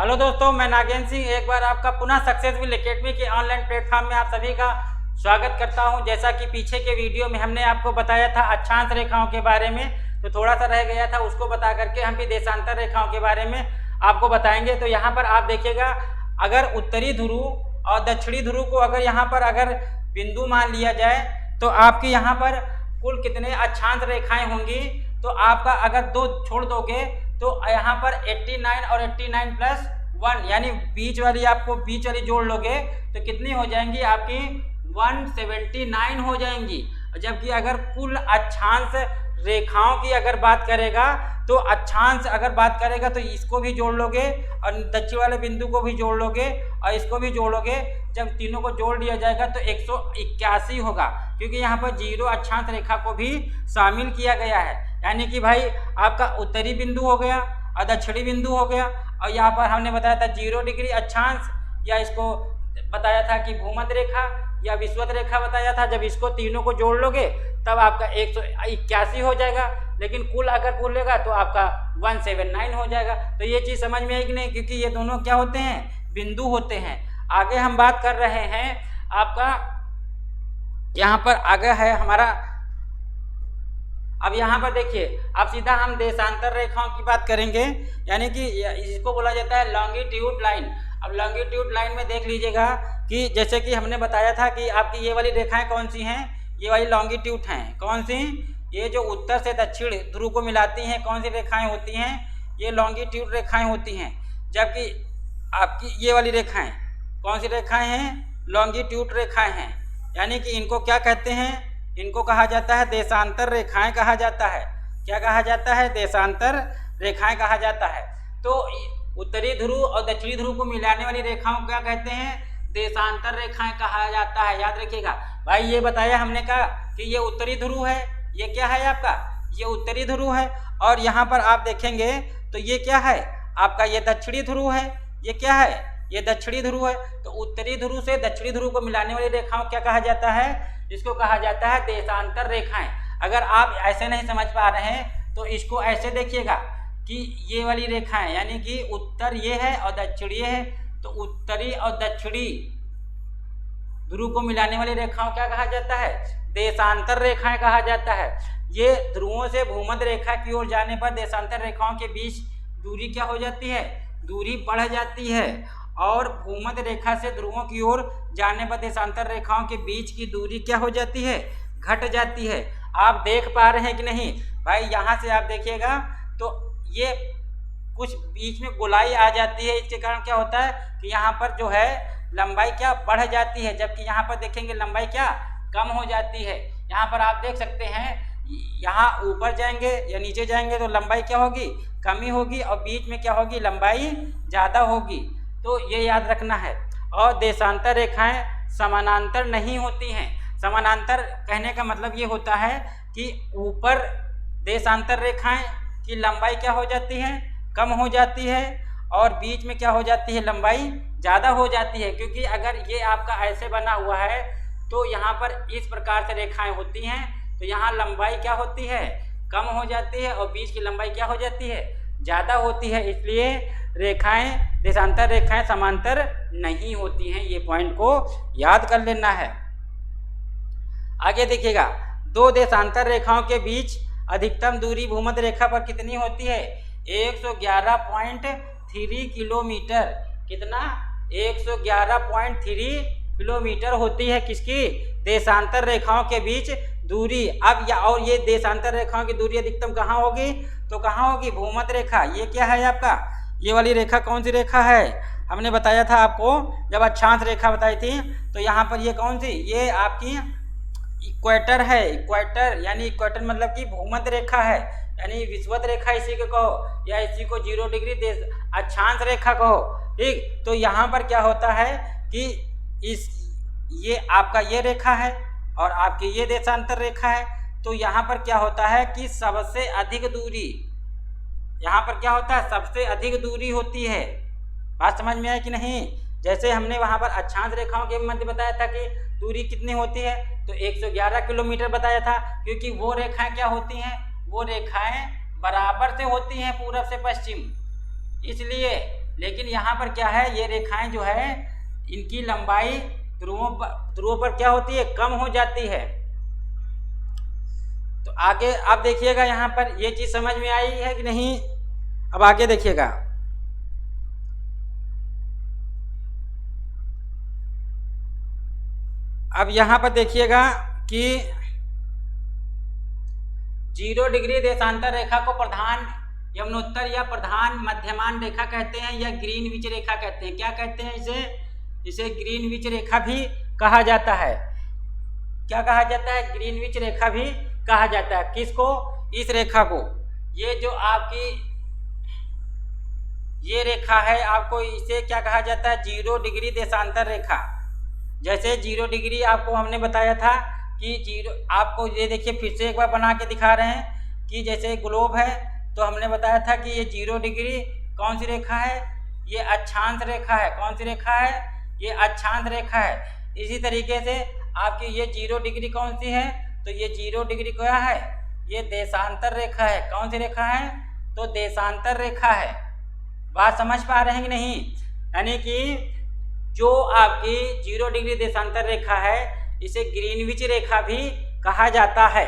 Hello दोस्तों, मैं नागेंद्र सिंह एक बार आपका पुनः सक्सेसफुल एकेडमी के ऑनलाइन प्लेटफॉर्म में आप सभी का स्वागत करता हूं। जैसा कि पीछे के वीडियो में हमने आपको बताया था अक्षांश रेखाओं के बारे में, तो थोड़ा सा रह गया था, उसको बता करके हम भी देशांतर रेखाओं के बारे में आपको बताएंगे। तो यहाँ पर आप देखिएगा, अगर उत्तरी ध्रुव और दक्षिणी ध्रुव को अगर यहाँ पर अगर बिंदु मान लिया जाए तो आपके यहाँ पर कुल कितने अक्षांश रेखाएं होंगी। तो आपका अगर दो छोड़ दोगे तो यहाँ पर 89 और 89 प्लस 1 यानी बीच वाली आपको बीच वाली जोड़ लोगे तो कितनी हो जाएंगी आपकी 179 हो जाएंगी। जबकि अगर कुल अक्षांश रेखाओं की अगर बात करेगा तो अक्षांश अगर बात करेगा तो इसको भी जोड़ लोगे और दक्षिण वाले बिंदु को भी जोड़ लोगे और इसको भी जोड़ोगे। जब तीनों को जोड़ दिया जाएगा तो 181 होगा, क्योंकि यहाँ पर 0 अक्षांश रेखा को भी शामिल किया गया है। यानी कि भाई आपका उत्तरी बिंदु हो गया और दक्षिणी बिंदु हो गया, और यहाँ पर हमने बताया था 0 डिग्री अक्षांश, या इसको बताया था कि भूमध्य रेखा या विषुवत रेखा बताया था। जब इसको तीनों को जोड़ लोगे तब आपका 181 हो जाएगा, लेकिन कुल अगर बोलेगा तो आपका 179 हो जाएगा। तो ये चीज़ समझ में आई कि नहीं, क्योंकि ये दोनों क्या होते हैं, बिंदु होते हैं। आगे हम बात कर रहे हैं आपका, यहाँ पर आगे है हमारा, अब यहाँ पर देखिए, अब सीधा हम देशांतर रेखाओं की बात करेंगे, यानी कि इसको बोला जाता है लॉन्गिट्यूड लाइन। अब लॉन्गिट्यूड लाइन में देख लीजिएगा कि जैसे कि हमने बताया था कि आपकी ये वाली रेखाएं कौन सी हैं, ये वाली लॉन्गिट्यूड हैं। कौन सी? ये जो उत्तर से दक्षिण ध्रुव को मिलाती हैं, कौन सी रेखाएं होती हैं, ये लॉन्गिट्यूड रेखाएं होती हैं। जबकि आपकी ये वाली रेखाएं कौन सी रेखाएं हैं, लॉन्गिट्यूड रेखाएं हैं। यानी कि इनको क्या कहते हैं, इनको कहा जाता है देशांतर रेखाएं कहा जाता है। क्या कहा जाता है? देशांतर रेखाएं कहा जाता है। तो उत्तरी ध्रुव और दक्षिणी ध्रुव को मिलाने वाली रेखाओं को क्या कहते हैं, देशांतर रेखाएं कहा जाता है। याद रखिएगा भाई, ये बताया हमने कहा कि ये उत्तरी ध्रुव है, ये क्या है आपका, ये उत्तरी ध्रुव है। और यहाँ पर आप देखेंगे तो ये क्या है आपका, ये दक्षिणी ध्रुव है। ये क्या है, ये दक्षिणी ध्रुव है। तो उत्तरी ध्रुव से दक्षिणी ध्रुव को मिलाने वाली रेखाओं क्या कहा जाता है, इसको कहा जाता है देशांतर रेखाएं। अगर आप ऐसे नहीं समझ पा रहे हैं तो इसको ऐसे देखिएगा कि ये वाली रेखाएं, यानी कि उत्तर ये है और दक्षिणी ये है, तो उत्तरी और दक्षिणी ध्रुव को मिलाने वाली रेखाओं क्या कहा जाता है, देशांतर रेखाएं कहा जाता है। ये ध्रुवों से भूमध्य रेखा की ओर जाने पर देशांतर रेखाओं के बीच दूरी क्या हो जाती है, दूरी बढ़ जाती है। और भूमध्य रेखा से ध्रुवों की ओर जाने पर देशांतर रेखाओं के बीच की दूरी क्या हो जाती है, घट जाती है। आप देख पा रहे हैं कि नहीं भाई, यहाँ से आप देखिएगा तो ये कुछ बीच में गोलाई आ जाती है। इसके कारण क्या होता है कि यहाँ पर जो है लंबाई क्या बढ़ जाती है, जबकि यहाँ पर देखेंगे लंबाई क्या कम हो जाती है। यहाँ पर आप देख सकते हैं, यहाँ ऊपर जाएंगे या नीचे जाएंगे तो लंबाई क्या होगी, कमी होगी, और बीच में क्या होगी, लंबाई ज़्यादा होगी। तो ये याद रखना है। और देशांतर रेखाएं समानांतर नहीं होती हैं। समानांतर कहने का मतलब ये होता है कि ऊपर देशांतर रेखाएं की लंबाई क्या हो जाती है, कम हो जाती है, और बीच में क्या हो जाती है, लंबाई ज़्यादा हो जाती है। क्योंकि अगर ये आपका ऐसे बना हुआ है तो यहाँ पर इस प्रकार से रेखाएं होती हैं, तो यहाँ लंबाई क्या होती है, कम हो जाती है, और बीच की लंबाई क्या हो जाती है, ज़्यादा होती है। इसलिए रेखाएं, देशांतर रेखाएं समांतर नहीं होती हैं। ये पॉइंट को याद कर लेना है। आगे देखिएगा, दो देशांतर रेखाओं के बीच अधिकतम दूरी भूमध्य रेखा पर कितनी होती है, 111.3 किलोमीटर। कितना, 111.3 किलोमीटर होती है किसकी, देशांतर रेखाओं के बीच दूरी। अब या और ये देशांतर रेखाओं की दूरी अधिकतम कहाँ होगी, तो कहाँ होगी, भूमध्य रेखा। ये क्या है आपका, ये वाली रेखा कौन सी रेखा है, हमने बताया था आपको जब अक्षांश रेखा बताई थी। तो यहाँ पर ये कौन सी, ये आपकी इक्वेटर है। इक्वेटर यानी इक्वेटर मतलब कि भूमध्य रेखा है, यानी विषुवत रेखा इसी को कहो, या इसी को 0 डिग्री अक्षांश रेखा कहो। ठीक, तो यहाँ पर क्या होता है कि ये आपका ये रेखा है और आपकी ये देशांतर रेखा है। तो यहाँ पर क्या होता है कि सबसे अधिक दूरी, यहाँ पर क्या होता है, सबसे अधिक दूरी होती है। बात समझ में आई कि नहीं। जैसे हमने वहाँ पर अक्षांश रेखाओं के मध्य बताया था कि दूरी कितनी होती है, तो 111 किलोमीटर बताया था, क्योंकि वो रेखाएं क्या होती हैं, वो रेखाएं बराबर से होती हैं पूरब से पश्चिम, इसलिए लेकिन यहाँ पर क्या है, ये रेखाएं जो है इनकी लंबाई ध्रुवों पर क्या होती है, कम हो जाती है। तो आगे आप देखिएगा यहाँ पर ये चीज समझ में आई है कि नहीं। अब आगे देखिएगा, अब यहाँ पर देखिएगा कि 0 डिग्री देशांतर रेखा को प्रधान यमुनोत्तर या प्रधान मध्यमान रेखा कहते हैं, या ग्रीनविच रेखा कहते हैं। क्या कहते हैं इसे? इसे ग्रीनविच रेखा भी कहा जाता है। क्या कहा जाता है? ग्रीनविच रेखा भी कहा जाता है। किसको? इस रेखा को। ये जो आपकी ये रेखा है, आपको इसे क्या कहा जाता है? 0 डिग्री देशांतर रेखा। जैसे 0 डिग्री आपको हमने बताया था कि 0, आपको ये देखिए फिर से एक बार बना के दिखा रहे हैं कि जैसे ग्लोब है तो हमने बताया था कि ये 0 डिग्री कौन सी रेखा है? ये अक्षांश रेखा है। कौन सी रेखा है? ये अक्षांश रेखा है। इसी तरीके से आपकी ये 0 डिग्री कौन सी है? तो ये 0 डिग्री क्या है? ये देशांतर रेखा है। कौन सी रेखा है? तो देशांतर रेखा है। बात समझ पा रहे हैं कि नहीं? यानी कि जो आपकी 0 डिग्री देशांतर रेखा है इसे ग्रीनविच रेखा भी कहा जाता है।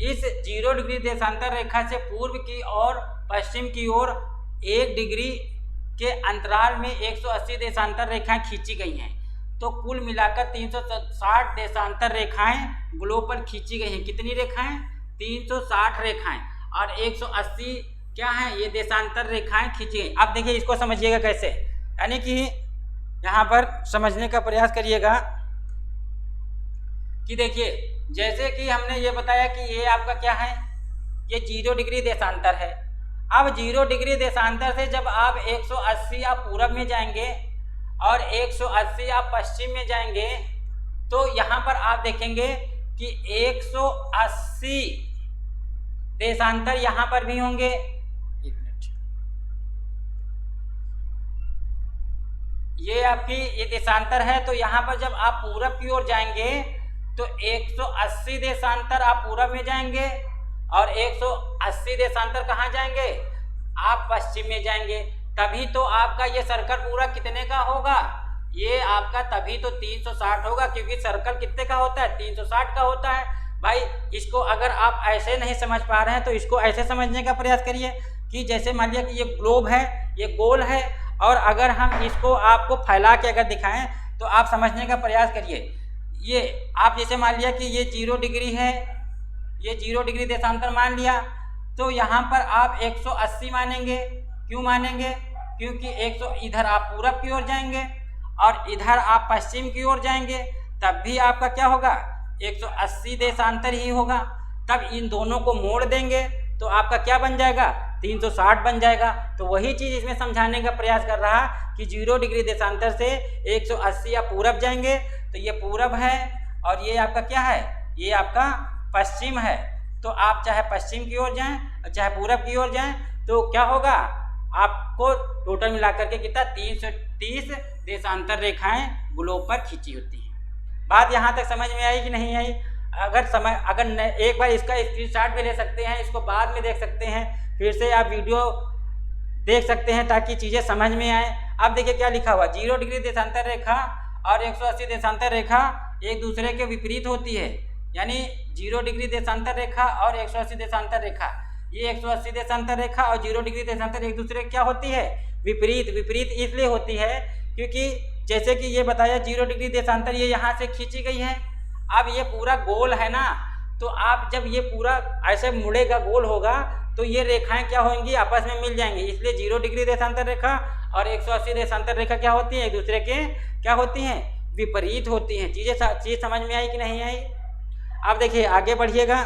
इस 0 डिग्री देशांतर रेखा से पूर्व की और पश्चिम की ओर 1 डिग्री के अंतराल में 180 देशांतर रेखाएं खींची गई हैं। तो कुल मिलाकर 360 देशांतर रेखाएं ग्लोब पर खींची गई हैं। कितनी रेखाएं? 360 रेखाएं, और 180 क्या है? ये देशांतर रेखाएं खींची गई। अब देखिए इसको समझिएगा कैसे, यानी कि यहाँ पर समझने का प्रयास करिएगा कि देखिए जैसे कि हमने ये बताया कि ये आपका क्या है? ये 0 डिग्री देशांतर है। अब 0 डिग्री देशांतर से जब आप 180 आप पूरब में जाएंगे और 180 आप पश्चिम में जाएंगे तो यहाँ पर आप देखेंगे कि 180 देशांतर यहाँ पर भी होंगे। एक मिनट, ये आपकी ये देशांतर है। तो यहाँ पर जब आप पूरब की ओर जाएंगे तो 180 देशांतर आप पूरब में जाएंगे और 180 देशांतर कहाँ जाएंगे? आप पश्चिम में जाएंगे। तभी तो आपका ये सर्कल पूरा कितने का होगा? ये आपका तभी तो 360 होगा, क्योंकि सर्कल कितने का होता है? 360 का होता है। भाई इसको अगर आप ऐसे नहीं समझ पा रहे हैं तो इसको ऐसे समझने का प्रयास करिए कि जैसे मान लिया कि ये ग्लोब है, ये गोल है, और अगर हम इसको आपको फैला के अगर दिखाएं तो आप समझने का प्रयास करिए। ये आप जैसे मान लिया कि ये 0 डिग्री है, ये 0 डिग्री देशांतर मान लिया, तो यहाँ पर आप 180 मानेंगे। क्यों मानेंगे? क्योंकि 100 इधर आप पूरब की ओर जाएंगे और इधर आप पश्चिम की ओर जाएंगे, तब भी आपका क्या होगा? 180 देशांतर ही होगा। तब इन दोनों को मोड़ देंगे तो आपका क्या बन जाएगा? 360 बन जाएगा। तो वही चीज़ इसमें समझाने का प्रयास कर रहा कि 0 डिग्री देशांतर से 180 आप पूरब जाएंगे तो ये पूरब है, और ये आपका क्या है? ये आपका पश्चिम है। तो आप चाहे पश्चिम की ओर जाएं और चाहे पूरब की ओर जाएं तो क्या होगा? आपको टोटल मिलाकर के कितना? 330 देशांतर रेखाएं ग्लोब पर खींची होती हैं। बात यहाँ तक समझ में आई कि नहीं आई? अगर एक बार इसका स्क्रीनशॉट भी ले सकते हैं, इसको बाद में देख सकते हैं, फिर से आप वीडियो देख सकते हैं ताकि चीज़ें समझ में आए। अब देखिए क्या लिखा हुआ, 0 डिग्री देशांतर रेखा और 180 देशांतर रेखा एक दूसरे के विपरीत होती है। यानी 0 डिग्री देशांतर रेखा और 180 देशांतर रेखा, ये 180 देशांतर रेखा और 0 डिग्री देशांतर एक दूसरे क्या होती है? विपरीत। विपरीत इसलिए होती है क्योंकि जैसे कि ये बताया 0 डिग्री देशांतर ये यहाँ से खींची गई है। अब ये पूरा गोल है ना, तो आप जब ये पूरा ऐसे मुड़ेगा, गोल होगा, तो ये रेखाएं क्या होंगी? आपस में मिल जाएंगी। इसलिए 0 डिग्री देशांतर रेखा और 180 देशांतर रेखा क्या होती है? एक दूसरे के क्या होती हैं? विपरीत होती हैं। चीज़ समझ में आई कि नहीं आई? अब देखिए आगे बढ़िएगा।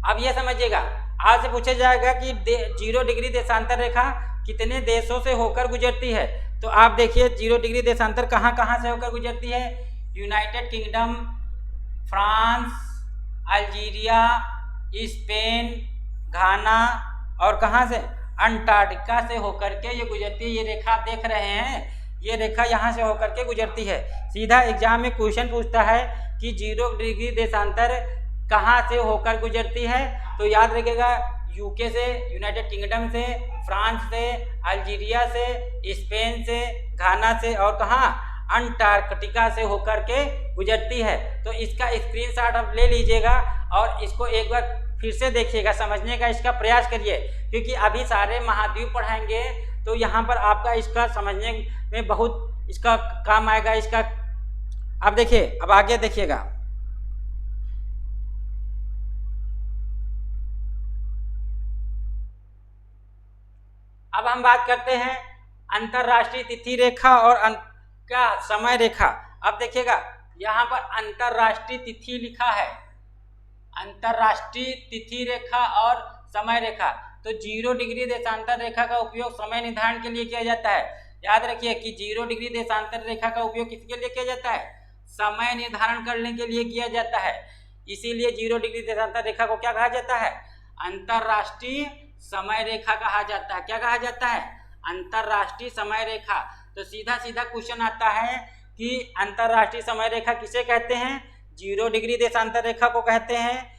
अब ये समझिएगा, आज से पूछा जाएगा कि 0 डिग्री देशांतर रेखा कितने देशों से होकर गुजरती है। तो आप देखिए 0 डिग्री देशांतर कहाँ कहाँ से होकर गुजरती है? United Kingdom, France, Algeria, Spain, Ghana और कहाँ से? अंटार्कटिका से होकर के ये गुजरती है। ये रेखा आप देख रहे हैं, ये रेखा यहाँ से होकर के गुजरती है। सीधा एग्जाम में क्वेश्चन पूछता है कि 0 डिग्री देशांतर कहाँ से होकर गुजरती है? तो याद रखिएगा, यूके से, यूनाइटेड किंगडम से, फ्रांस से, अल्जीरिया से, स्पेन से, घाना से और कहाँ, अंटार्कटिका से होकर के गुजरती है। तो इसका स्क्रीनशॉट आप ले लीजिएगा और इसको एक बार फिर से देखिएगा, समझने का इसका प्रयास करिए, क्योंकि अभी सारे महाद्वीप पढ़ाएंगे तो यहाँ पर आपका इसका समझने में बहुत इसका काम आएगा। इसका अब देखिए, अब आगे देखिएगा। अब हम बात करते हैं अंतरराष्ट्रीय तिथि रेखा और क्या समय रेखा। अब देखिएगा, यहाँ पर अंतरराष्ट्रीय तिथि लिखा है, अंतरराष्ट्रीय तिथि रेखा और समय रेखा। तो 0 डिग्री देशांतर रेखा का उपयोग समय निर्धारण के लिए किया जाता है। याद रखिए कि 0 डिग्री देशांतर रेखा का उपयोग किसके लिए किया जाता है? समय निर्धारण करने के लिए किया जाता है। इसीलिए 0 डिग्री देशांतर रेखा को क्या कहा जाता है? अंतरराष्ट्रीय समय रेखा कहा जाता है। क्या कहा जाता है? अंतरराष्ट्रीय समय रेखा। तो सीधा सीधा क्वेश्चन आता है कि अंतरराष्ट्रीय समय रेखा किसे कहते हैं? 0 डिग्री देशांतर रेखा को कहते हैं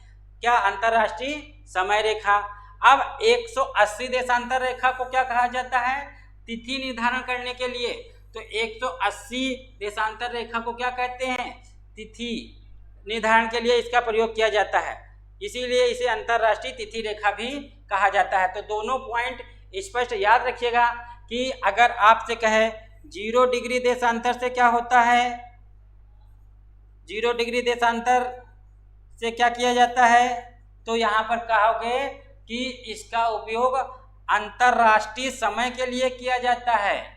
क्या? अंतरराष्ट्रीय समय रेखा। अब 180 देशांतर रेखा को क्या कहा जाता है? तिथि निर्धारण करने के लिए। तो 180 देशांतर रेखा को क्या कहते हैं? तिथि निर्धारण के लिए इसका प्रयोग किया जाता है, इसीलिए इसे अंतरराष्ट्रीय तिथि रेखा भी कहा जाता है। तो दोनों पॉइंट स्पष्ट याद रखिएगा कि अगर आपसे कहे 0 डिग्री देशांतर से क्या होता है, 0 डिग्री देशांतर से क्या किया जाता है, तो यहाँ पर कहोगे कि इसका उपयोग अंतरराष्ट्रीय समय के लिए किया जाता है।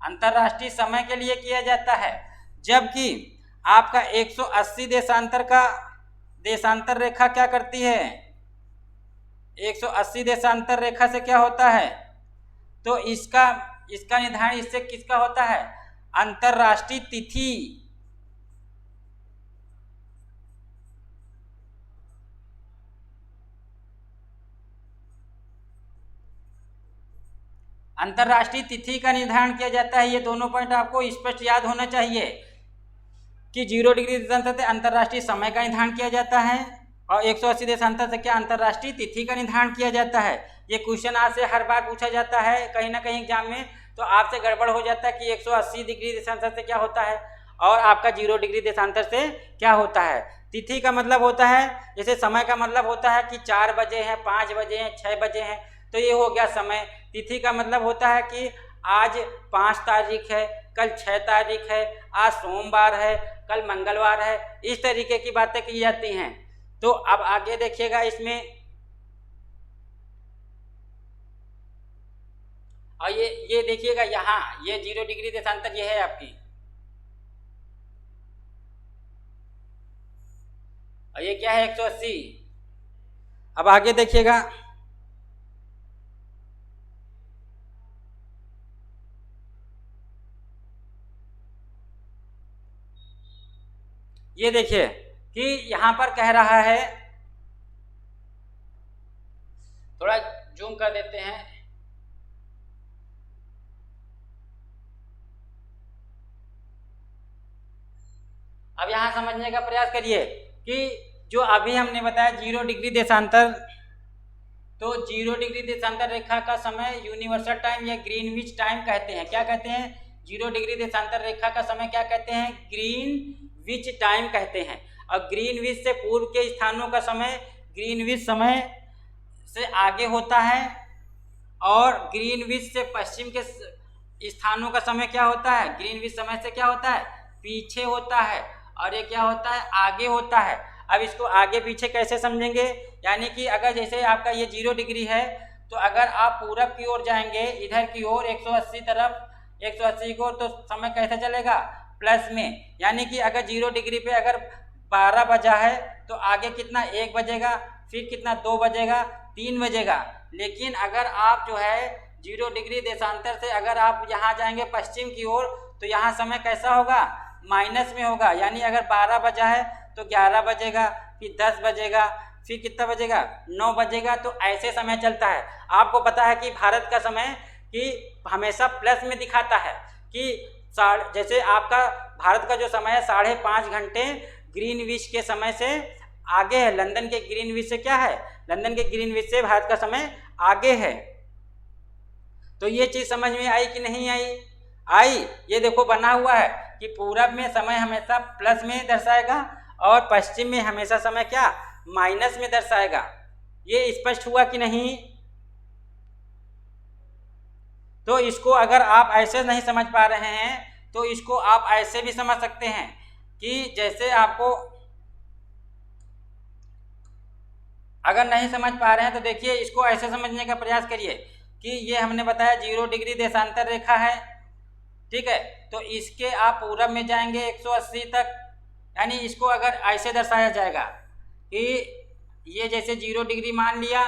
अंतरराष्ट्रीय समय के लिए किया जाता है, जबकि आपका 180 देशांतर रेखा क्या करती है? 180 देशांतर रेखा से क्या होता है? तो इसका निर्धारण इससे किसका होता है? अंतरराष्ट्रीय तिथि। अंतरराष्ट्रीय तिथि का निर्धारण किया जाता है। ये दोनों पॉइंट आपको स्पष्ट याद होना चाहिए कि 0 डिग्री देशांतर से अंतरराष्ट्रीय समय का निर्धारण किया जाता है और 180 देशांतर से क्या? अंतरराष्ट्रीय तिथि का निर्धारण किया जाता है। ये क्वेश्चन आज से हर बार पूछा जाता है कहीं ना कहीं एग्जाम में, तो आपसे गड़बड़ हो जाता है कि 180 डिग्री देशांतर से क्या होता है और आपका 0 डिग्री देशांतर से क्या होता है। तिथि का मतलब होता है, जैसे समय का मतलब होता है कि 4 बजे हैं, 5 बजे हैं, 6 बजे हैं, तो ये हो गया समय। तिथि का मतलब होता है कि आज 5 तारीख है, कल 6 तारीख है, आज सोमवार है, कल मंगलवार है, इस तरीके की बातें की जाती हैं। तो अब आगे देखिएगा इसमें, और ये देखिएगा यहाँ, ये 0 डिग्री देशांतर ये है आपकी, और ये क्या है? 180। अब आगे देखिएगा, ये देखिए कि यहाँ पर कह रहा है, थोड़ा जूम कर देते हैं, अब यहाँ समझने का प्रयास करिए कि जो अभी हमने बताया 0 डिग्री देशांतर, तो 0 डिग्री देशांतर रेखा का समय यूनिवर्सल टाइम या ग्रीनविच टाइम कहते हैं। क्या कहते हैं? 0 डिग्री देशांतर रेखा का समय क्या कहते हैं? ग्रीनविच टाइम कहते हैं। और ग्रीनविच से पूर्व के स्थानों का समय ग्रीनविच समय से आगे होता है, और ग्रीनविच से पश्चिम के स्थानों का समय क्या होता है? ग्रीनविच समय से क्या होता है? पीछे होता है, और ये क्या होता है? आगे होता है। अब इसको आगे पीछे कैसे समझेंगे? यानी कि अगर जैसे आपका ये 0 डिग्री है, तो अगर आप पूरब की ओर जाएंगे, इधर की ओर 180 तरफ, 180 की ओर, तो समय कैसे चलेगा? प्लस में। यानी कि अगर 0 डिग्री पे अगर 12 बजा है, तो आगे कितना? 1 बजेगा, फिर कितना? 2 बजेगा, 3 बजेगा। लेकिन अगर आप जो है 0 डिग्री देशांतर से अगर आप यहाँ जाएंगे पश्चिम की ओर, तो यहाँ समय कैसा होगा? माइनस में होगा। यानी अगर 12 बजा है तो 11 बजेगा, फिर 10 बजेगा, फिर कितना बजेगा, 9 बजेगा। तो ऐसे समय चलता है। आपको पता है कि भारत का समय कि हमेशा प्लस में दिखाता है कि जैसे आपका भारत का जो समय है 5.5 घंटे ग्रीनविच के समय से आगे है। लंदन के ग्रीनविच से क्या है, लंदन के ग्रीनविच से भारत का समय आगे है। तो ये चीज़ समझ में आई कि नहीं आई? आई। ये देखो बना हुआ है कि पूरब में समय हमेशा प्लस में दर्शाएगा और पश्चिम में हमेशा समय क्या, माइनस में दर्शाएगा। ये स्पष्ट हुआ कि नहीं? तो इसको अगर आप ऐसे नहीं समझ पा रहे हैं तो इसको आप ऐसे भी समझ सकते हैं कि जैसे आपको अगर नहीं समझ पा रहे हैं तो देखिए इसको ऐसे समझने का प्रयास करिए कि ये हमने बताया 0 डिग्री देशांतर रेखा है, ठीक है। तो इसके आप पूरब में जाएंगे 180 तक, यानी इसको अगर ऐसे दर्शाया जाएगा कि ये जैसे 0 डिग्री मान लिया,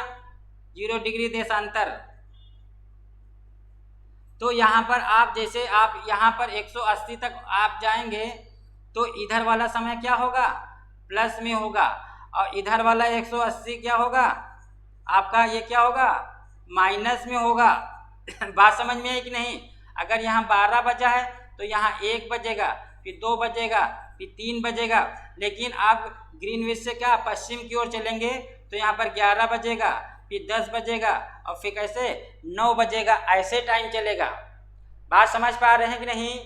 0 डिग्री देशांतर, तो यहाँ पर आप जैसे आप यहाँ पर 180 तक आप जाएंगे तो इधर वाला समय क्या होगा, प्लस में होगा, और इधर वाला 180 क्या होगा आपका, ये क्या होगा, माइनस में होगा। बात समझ में आई कि नहीं? अगर यहाँ 12 बजा है तो यहाँ 1 बजेगा, फिर 2 बजेगा, फिर 3 बजेगा। लेकिन आप ग्रीनविच से क्या पश्चिम की ओर चलेंगे तो यहाँ पर 11 बजेगा, फिर 10 बजेगा और फिर कैसे 9 बजेगा, ऐसे टाइम चलेगा। बात समझ पा रहे हैं कि नहीं?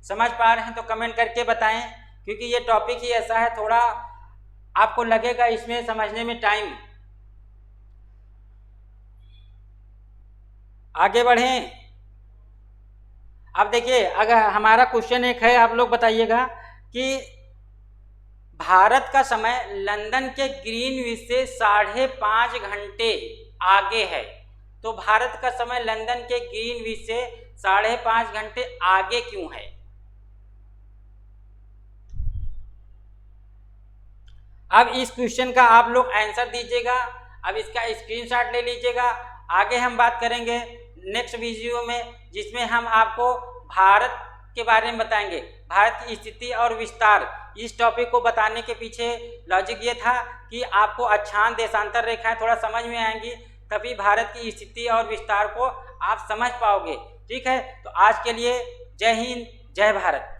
समझ पा रहे हैं तो कमेंट करके बताएं, क्योंकि ये टॉपिक ही ऐसा है, थोड़ा आपको लगेगा इसमें समझने में टाइम। आगे बढ़ें। अब देखिए अगर हमारा क्वेश्चन एक है, आप लोग बताइएगा कि भारत का समय लंदन के ग्रीनविच से 5.5 घंटे आगे है। तो भारत का समय लंदन के ग्रीनविच से 5.5 घंटे आगे क्यों है? अब इस क्वेश्चन का आप लोग आंसर दीजिएगा। अब इसका स्क्रीनशॉट ले लीजिएगा। आगे हम बात करेंगे नेक्स्ट वीडियो में, जिसमें हम आपको भारत के बारे में बताएंगे, भारत की स्थिति और विस्तार। इस टॉपिक को बताने के पीछे लॉजिक ये था कि आपको अक्षांश देशांतर रेखाएं थोड़ा समझ में आएंगी, तभी भारत की स्थिति और विस्तार को आप समझ पाओगे। ठीक है, तो आज के लिए जय हिंद, जय भारत।